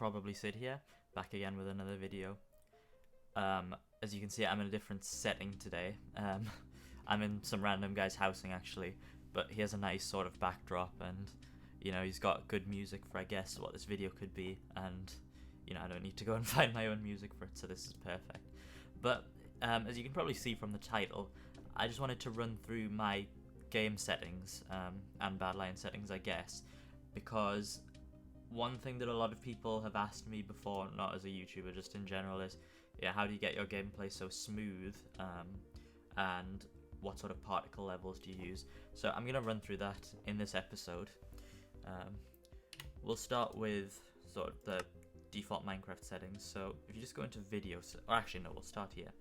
probably Sid here, back again with another video. As you can see, I'm in a different setting today. I'm in some random guy's housing actually, but he has a nice sort of backdrop, and he's got good music for, I guess, what this video could be, and I don't need to go and find my own music for it, so this is perfect. But as you can probably see from the title, I just wanted to run through my game settings and Badlion settings, I guess, because one thing that a lot of people have asked me before, not as a YouTuber, just in general, is how do you get your gameplay so smooth, and what sort of particle levels do you use? So I'm going to run through that in this episode. We'll start with sort of the default Minecraft settings. So if you just go into videos, or actually no, we'll start here.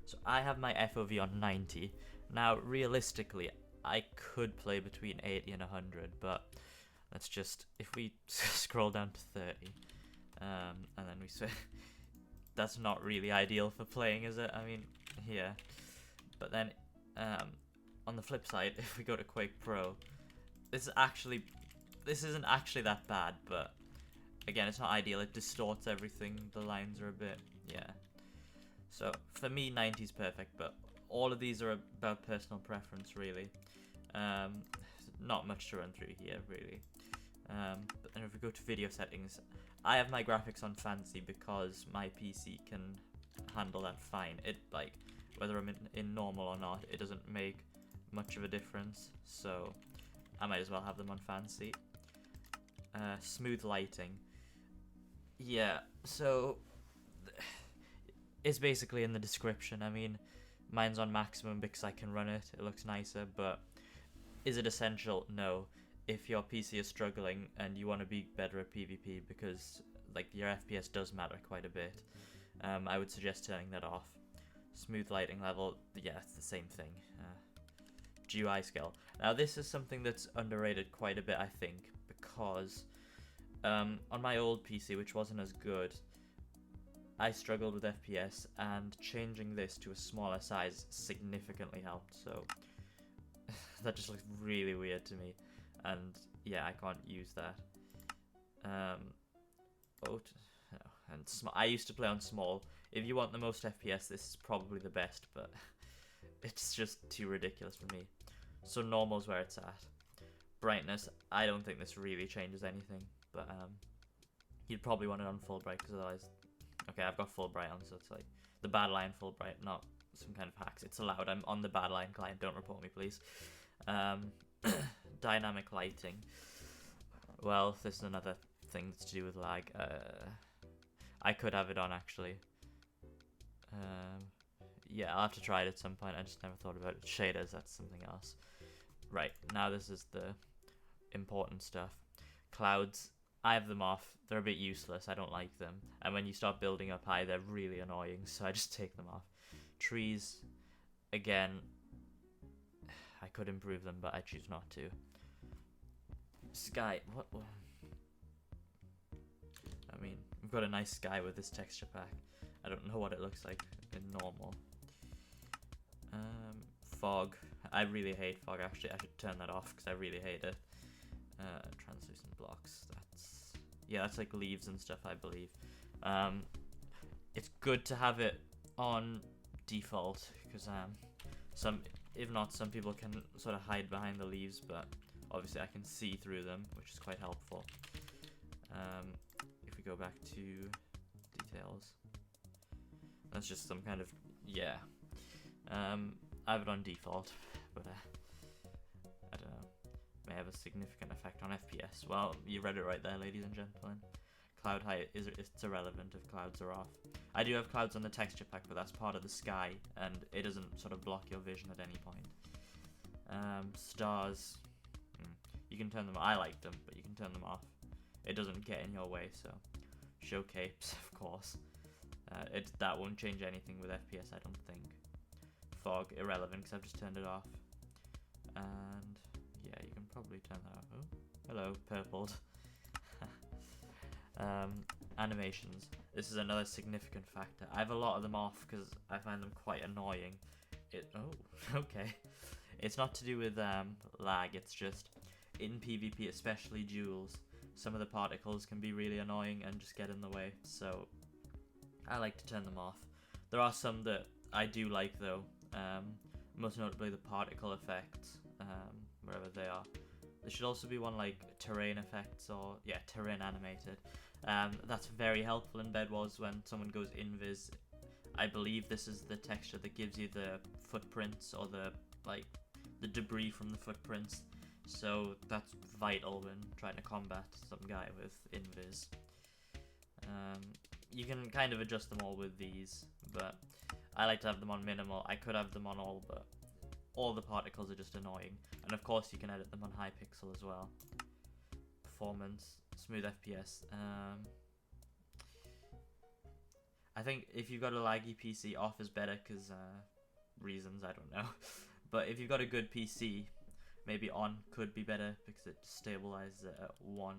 So I have my FOV on 90. Now realistically, I could play between 80 and 100, but let's just, if we scroll down to 30, and then we say, that's not really ideal for playing, is it? I mean, here. But then, on the flip side, if we go to Quake Pro, this isn't actually that bad, but again, it's not ideal. It distorts everything. The lines are a bit, So for me, 90 is perfect, but all of these are about personal preference, really. Not much to run through here, really. But then if we go to video settings, I have my graphics on fancy because my PC can handle that fine. Whether I'm in normal or not, it doesn't make much of a difference, so I might as well have them on fancy. Smooth lighting. Yeah, so it's basically in the description. I mean, mine's on maximum because I can run it. It looks nicer, but is it essential? No. If your PC is struggling and you want to be better at PvP, because your FPS does matter quite a bit, I would suggest turning that off. Smooth lighting level, yeah, it's the same thing. GUI scale. Now this is something that's underrated quite a bit, I think, because on my old PC, which wasn't as good, I struggled with FPS, and changing this to a smaller size significantly helped. So that just looks really weird to me, and yeah, I can't use that. I used to play on small. If you want the most FPS, this is probably the best, but it's just too ridiculous for me. So normal's where it's at. Brightness, I don't think this really changes anything, but you'd probably want it on full bright, because otherwise, okay, I've got full bright on, so it's like the Badlion full bright, not some kind of hacks. It's allowed. I'm on the Badlion client. Don't report me, please. Dynamic lighting. Well, this is another thing that's to do with lag. I could have it on, actually. Yeah, I'll have to try it at some point. I just never thought about it. Shaders, that's something else. Right, now this is the important stuff. Clouds, I have them off. They're a bit useless. I don't like them. And when you start building up high, they're really annoying, so I just take them off. Trees, again, I could improve them, but I choose not to. Sky, what? I mean, we've got a nice sky with this texture pack. I don't know what it looks like in normal. Fog. I really hate fog, actually. I should turn that off because I really hate it. Translucent blocks. That's like leaves and stuff, I believe. It's good to have it on default because some people can sort of hide behind the leaves, but obviously I can see through them, which is quite helpful. If we go back to details, that's just some kind of, I have it on default, but I don't know, may have a significant effect on FPS. Well, you read it right there, ladies and gentlemen. Cloud height, it's irrelevant if clouds are off. I do have clouds on the texture pack, but that's part of the sky, and it doesn't sort of block your vision at any point. Stars, you can turn them, I like them, but you can turn them off. It doesn't get in your way, so. Show capes, of course. That won't change anything with FPS, I don't think. Fog, irrelevant, because I've just turned it off. And yeah, you can probably turn that off. Oh, hello, purpled. Animations. This is another significant factor. I have a lot of them off because I find them quite annoying. Okay. It's not to do with lag, it's just in PvP, especially duels, some of the particles can be really annoying and just get in the way, so I like to turn them off. There are some that I do like though, most notably the particle effects, wherever they are. There should also be one like terrain effects, or yeah, terrain animated. That's very helpful in Bed Wars when someone goes invis. I believe this is the texture that gives you the footprints or the debris from the footprints. So that's vital when trying to combat some guy with invis. You can kind of adjust them all with these, but I like to have them on minimal. I could have them on all, but all the particles are just annoying. And of course you can edit them on high pixel as well. Performance, smooth FPS. I think if you've got a laggy PC, off is better because reasons, I don't know. But if you've got a good PC, maybe on could be better because it stabilizes at 1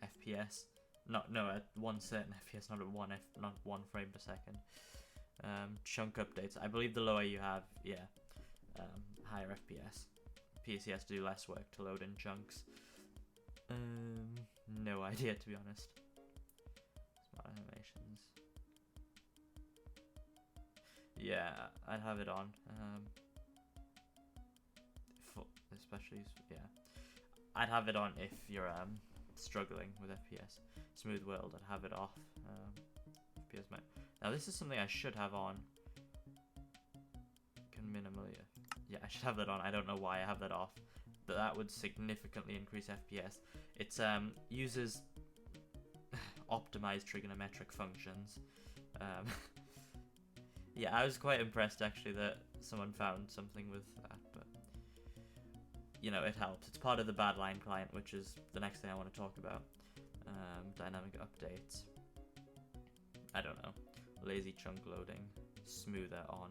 FPS. At one certain FPS, not at not 1 frame per second. Chunk updates. I believe the lower you have, higher FPS. PC has to do less work to load in chunks. No idea, to be honest. Smart animations. Yeah, I'd have it on. Especially, yeah. I'd have it on if you're struggling with FPS. Smooth world, I'd have it off. FPS mode. Now this is something I should have on. Can minimally, yeah, I should have that on. I don't know why I have that off, but that would significantly increase FPS. It uses optimized trigonometric functions. Yeah, I was quite impressed actually that someone found something with that, but you know, it helps. It's part of the Badlion client, which is the next thing I want to talk about. Dynamic updates. I don't know. Lazy chunk loading. Smoother on.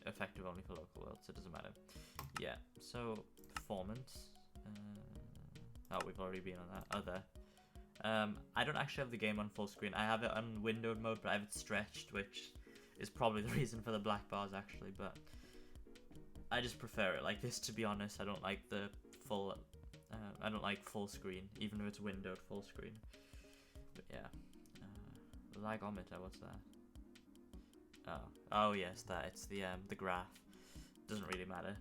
Effective only for local worlds, so it doesn't matter. Yeah, so performance. Oh, we've already been on that. Other. I don't actually have the game on full screen. I have it on windowed mode, but I have it stretched, which is probably the reason for the black bars actually, but I just prefer it like this, to be honest. I don't like the full I don't like full screen, even if it's windowed full screen. But yeah. Lagometer, what's that? Oh yes, that. It's the graph. Doesn't really matter.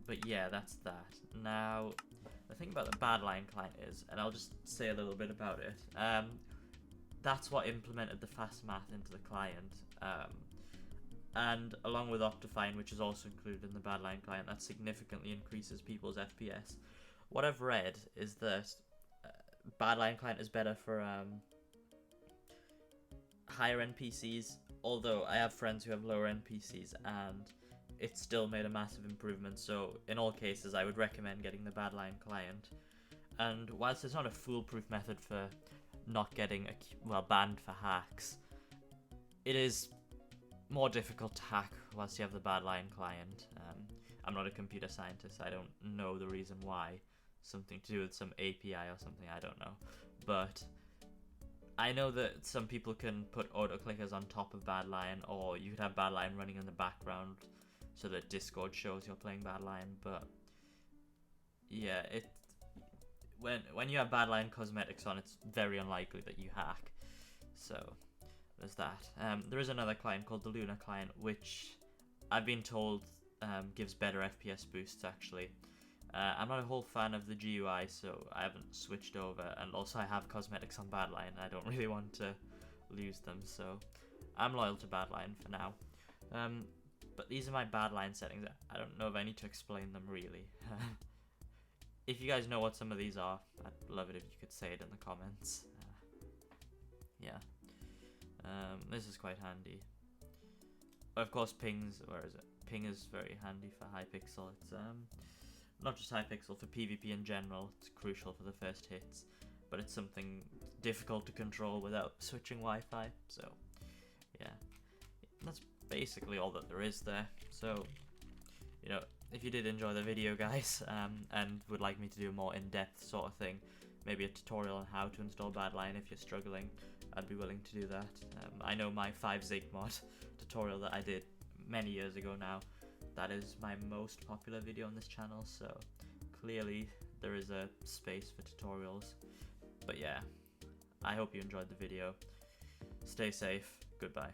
But yeah, that's that. Now, the thing about the Badlion client is, and I'll just say a little bit about it, that's what implemented the fast math into the client. And along with Optifine, which is also included in the Badlion client, that significantly increases people's FPS. What I've read is that Badlion client is better for higher end PCs, although I have friends who have lower end PCs and it still made a massive improvement. So in all cases, I would recommend getting the Badlion client. And whilst it's not a foolproof method for not getting banned for hacks, it is more difficult to hack whilst you have the Badlion client. I'm not a computer scientist. I don't know the reason why. Something to do with some API or something, I don't know. But I know that some people can put autoclickers on top of Badlion, or you could have Badlion running in the background so that Discord shows you're playing Badlion. But yeah, when you have Badlion cosmetics on, it's very unlikely that you hack. So there's that. There is another client called the Luna client, which I've been told gives better FPS boosts actually. I'm not a whole fan of the GUI, so I haven't switched over, and also I have cosmetics on Badlion and I don't really want to lose them, so I'm loyal to Badlion for now. But these are my Badlion settings. I don't know if I need to explain them really. If you guys know what some of these are, I'd love it if you could say it in the comments. Yeah. This is quite handy. But of course pings, where is it? Ping is very handy for Hypixel. It's not just Hypixel, for PvP in general. It's crucial for the first hits, but it's something difficult to control without switching Wi-Fi. So yeah, that's basically all that there is there. So, you know, if you did enjoy the video, guys, and would like me to do a more in-depth sort of thing, maybe a tutorial on how to install Badlion if you're struggling, I'd be willing to do that. I know my 5 Zig mod tutorial that I did many years ago now that is my most popular video on this channel, so clearly there is a space for tutorials. But yeah, I hope you enjoyed the video. Stay safe. Goodbye.